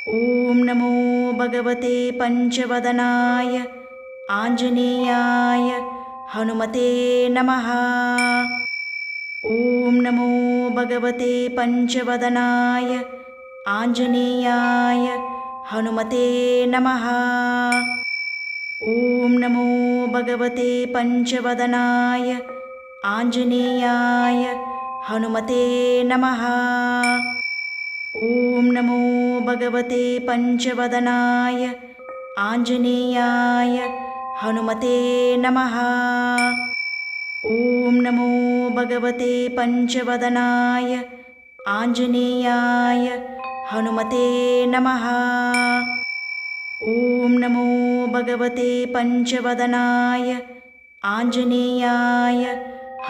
ॐ नमो भगवते पञ्चवदनाय आञ्जनेयाय हनुमते नमः। ॐ नमो भगवते पञ्चवदनाय आञ्जनेयाय हनुमते नमः। ॐ नमो भगवते पञ्चवदनाय आञ्जनेयाय हनुमते नमः। ॐ नमो भगवते पञ्चवदनाय आञ्जनेयाय हनुमते नमः। ॐ नमो भगवते पञ्चवदनाय आञ्जनेयाय हनुमते नमः। ॐ नमो भगवते पञ्चवदनाय आञ्जनेयाय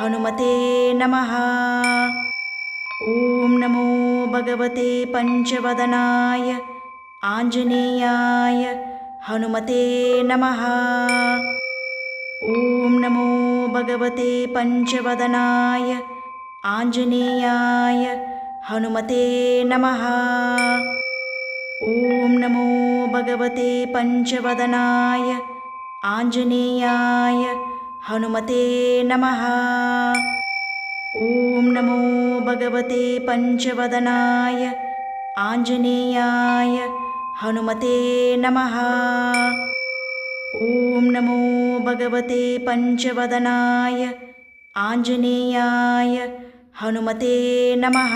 हनुमते नमः। ॐ नमो भगवते पञ्चवदनाय आञ्जनेयाय हनुमते नमः। ॐ नमो भगवते पञ्चवदनाय आञ्जनेयाय हनुमते नमः। ॐ नमो भगवते पञ्चवदनाय आञ्जनेयाय हनुमते नमः। ॐ नमो भगवते पञ्चवदनाय आञ्जनेयाय हनुमते नमः। ॐ नमो भगवते पञ्चवदनाय आञ्जनेयाय हनुमते नमः।